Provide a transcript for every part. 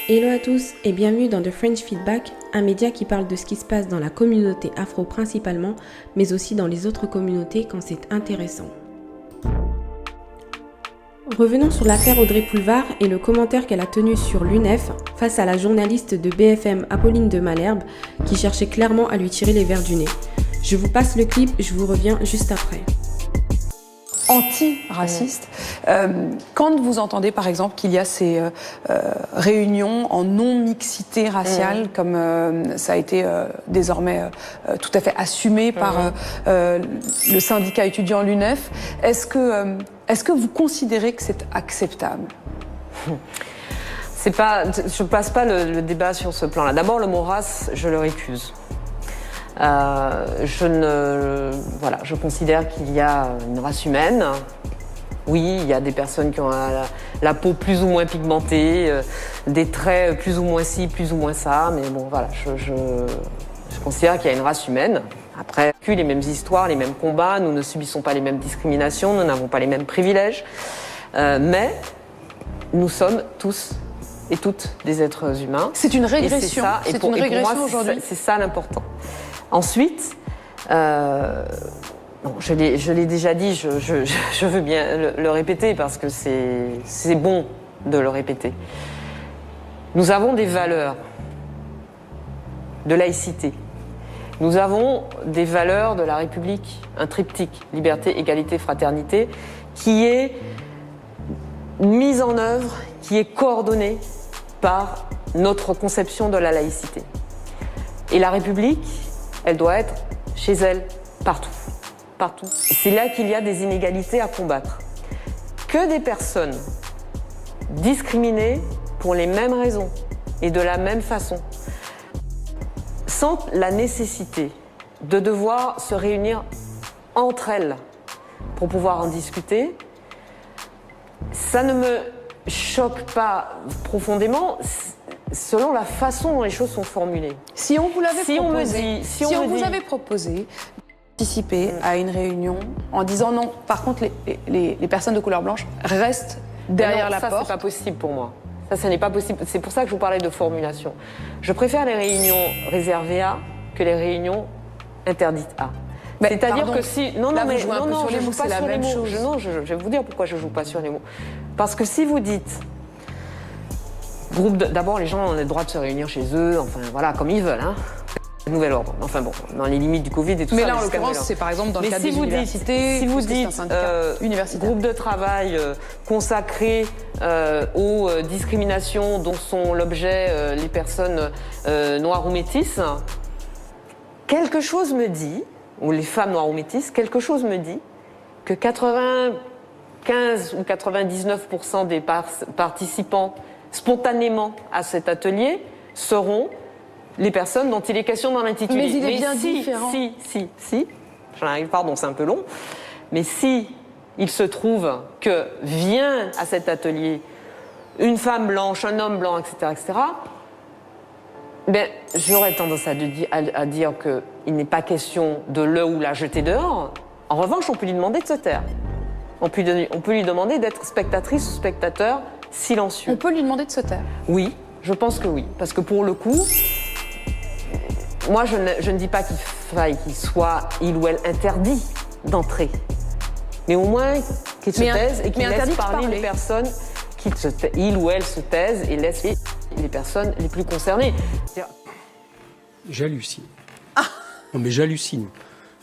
Hello à tous et bienvenue dans The French Feedback, un média qui parle de ce qui se passe dans la communauté afro principalement, mais aussi dans les autres communautés quand c'est intéressant. Revenons sur l'affaire Audrey Pulvar et le commentaire qu'elle a tenu sur l'UNEF face à la journaliste de BFM Apolline de Malherbe qui cherchait clairement à lui tirer les verres du nez. Je vous passe le clip, je vous reviens juste après. Anti-raciste. Quand vous entendez par exemple qu'il y a ces réunions en non-mixité raciale, comme ça a été désormais tout à fait assumé par le syndicat étudiant l'UNEF, est-ce que vous considérez que c'est acceptable ? Je ne passe pas le débat sur ce plan-là. D'abord, le mot race, je le récuse. Je considère qu'il y a une race humaine. Oui, il y a des personnes qui ont la peau plus ou moins pigmentée, des traits plus ou moins ci, plus ou moins ça, mais bon, voilà, je considère qu'il y a une race humaine. Après, les mêmes histoires, les mêmes combats, nous ne subissons pas les mêmes discriminations, nous n'avons pas les mêmes privilèges, mais nous sommes tous et toutes des êtres humains. C'est une régression. C'est une régression aujourd'hui. C'est ça l'important. Ensuite, je l'ai déjà dit, je veux bien le répéter parce que c'est bon de le répéter. Nous avons des valeurs de laïcité. Nous avons des valeurs de la République, un triptyque, liberté, égalité, fraternité, qui est mise en œuvre, qui est coordonnée par notre conception de la laïcité. Et la République, elle doit être chez elle, partout. Partout. C'est là qu'il y a des inégalités à combattre. Que des personnes discriminées pour les mêmes raisons et de la même façon sentent la nécessité de devoir se réunir entre elles pour pouvoir en discuter, ça ne me choque pas profondément selon la façon dont les choses sont formulées. Si on vous l'avait proposé, participer à une réunion en disant non, par contre les personnes de couleur blanche restent derrière la porte. Ça, c'est pas possible pour moi. Ça n'est pas possible. C'est pour ça que je vous parlais de formulation. Je préfère les réunions réservées à que les réunions interdites à. C'est-à-dire que si... je joue pas sur les mots. Je vais vous dire pourquoi je joue pas sur les mots. Parce que si vous dites... D'abord, les gens ont le droit de se réunir chez eux, enfin voilà, comme ils veulent, hein. Nouvel ordre. Enfin bon, dans les limites du Covid et tout ça. Mais là, en l'occurrence, c'est par exemple dans le cadre des universités. Si vous dites groupe de travail consacré aux discriminations dont sont l'objet les personnes noires ou métisses, quelque chose me dit, ou les femmes noires ou métisses, quelque chose me dit que 95 ou 99% des participants spontanément à cet atelier seront les personnes dont il est question dans l'intitulé. Mais il est bien différent. J'en arrive, pardon, c'est un peu long. Mais si il se trouve que vient à cet atelier une femme blanche, un homme blanc, etc., ben, j'aurais tendance à dire qu'il n'est pas question de le ou la jeter dehors. En revanche, on peut lui demander de se taire. On peut lui demander d'être spectatrice ou spectateur silencieux. On peut lui demander de se taire. Oui, je pense que oui. Parce que pour le coup, moi je ne dis pas qu'il faille qu'il soit, il ou elle, interdit d'entrer. Mais au moins qu'il se taise et qu'il laisse parler les personnes, il ou elle se taise et laisse les personnes les plus concernées. J'hallucine. Non mais j'hallucine.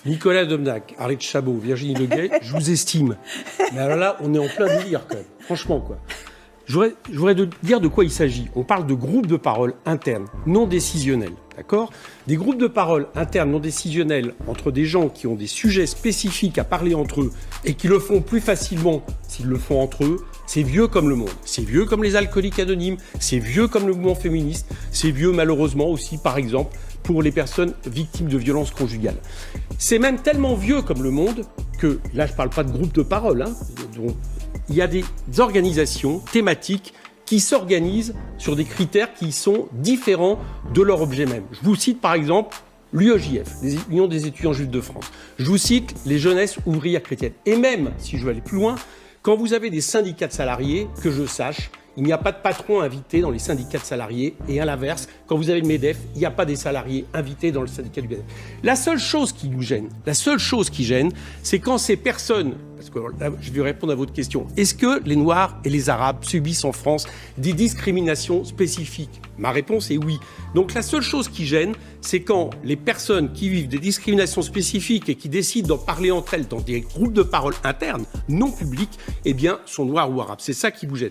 Nicolas Domnac, Arlette Chabot, Virginie Leguet, je vous estime. Mais alors là, on est en plein délire quand même. Franchement, quoi. Je voudrais dire de quoi il s'agit. On parle de groupes de parole internes, non décisionnels, d'accord ? Des groupes de parole internes, non décisionnels, entre des gens qui ont des sujets spécifiques à parler entre eux et qui le font plus facilement s'ils le font entre eux, c'est vieux comme le monde. C'est vieux comme les alcooliques anonymes, c'est vieux comme le mouvement féministe, c'est vieux malheureusement aussi, par exemple, pour les personnes victimes de violences conjugales. C'est même tellement vieux comme le monde que, là je parle pas de groupe de parole, donc, il y a des organisations thématiques qui s'organisent sur des critères qui sont différents de leur objet même. Je vous cite par exemple l'UEJF, l'Union des étudiants juifs de France. Je vous cite les jeunesses ouvrières chrétiennes. Et même, si je veux aller plus loin, quand vous avez des syndicats de salariés, que je sache, Il n'y a pas de patron invité dans les syndicats de salariés. Et à l'inverse, quand vous avez le MEDEF, il n'y a pas des salariés invités dans le syndicat du MEDEF. La seule chose qui nous gêne, c'est quand ces personnes, parce que là, je vais répondre à votre question, est-ce que les Noirs et les Arabes subissent en France des discriminations spécifiques? Ma réponse est oui. Donc la seule chose qui gêne, c'est quand les personnes qui vivent des discriminations spécifiques et qui décident d'en parler entre elles dans des groupes de parole internes, non publics, eh bien, sont Noirs ou Arabes. C'est ça qui vous gêne.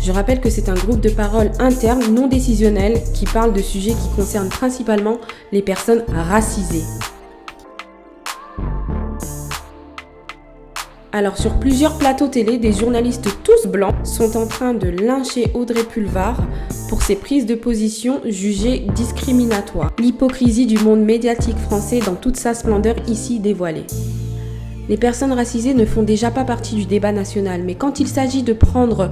Je rappelle que c'est un groupe de parole interne non décisionnel qui parle de sujets qui concernent principalement les personnes racisées. Alors sur plusieurs plateaux télé, des journalistes tous blancs sont en train de lyncher Audrey Pulvar pour ses prises de position jugées discriminatoires. L'hypocrisie du monde médiatique français dans toute sa splendeur ici dévoilée. Les personnes racisées ne font déjà pas partie du débat national, mais quand il s'agit de prendre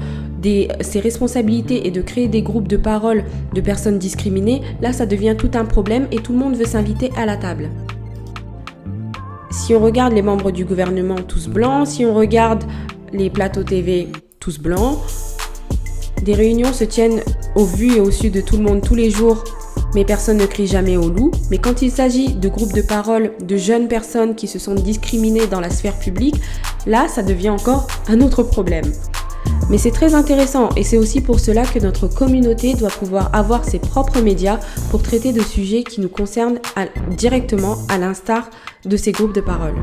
ses responsabilités et de créer des groupes de parole de personnes discriminées, là ça devient tout un problème et tout le monde veut s'inviter à la table. Si on regarde les membres du gouvernement tous blancs, si on regarde les plateaux TV tous blancs, des réunions se tiennent au vu et au su de tout le monde tous les jours, mais personne ne crie jamais au loup. Mais quand il s'agit de groupes de parole de jeunes personnes qui se sentent discriminées dans la sphère publique, là ça devient encore un autre problème. Mais c'est très intéressant et c'est aussi pour cela que notre communauté doit pouvoir avoir ses propres médias pour traiter de sujets qui nous concernent directement à l'instar de ces groupes de parole.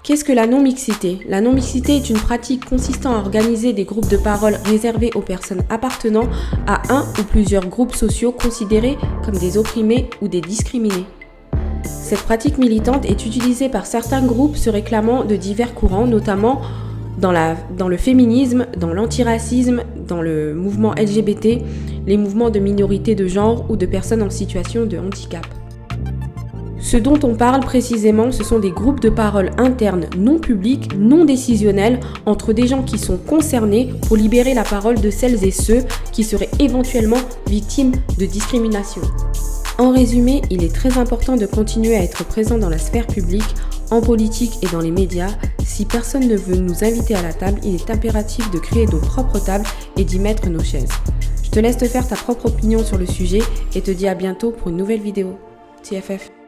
Qu'est-ce que la non-mixité? La non-mixité est une pratique consistant à organiser des groupes de parole réservés aux personnes appartenant à un ou plusieurs groupes sociaux considérés comme des opprimés ou des discriminés. Cette pratique militante est utilisée par certains groupes se réclamant de divers courants, notamment dans le féminisme, dans l'antiracisme, dans le mouvement LGBT, les mouvements de minorités de genre ou de personnes en situation de handicap. Ce dont on parle précisément, ce sont des groupes de parole internes non publics, non décisionnels, entre des gens qui sont concernés pour libérer la parole de celles et ceux qui seraient éventuellement victimes de discrimination. En résumé, il est très important de continuer à être présent dans la sphère publique, en politique et dans les médias. Si personne ne veut nous inviter à la table, il est impératif de créer nos propres tables et d'y mettre nos chaises. Je te laisse te faire ta propre opinion sur le sujet et te dis à bientôt pour une nouvelle vidéo. TFF.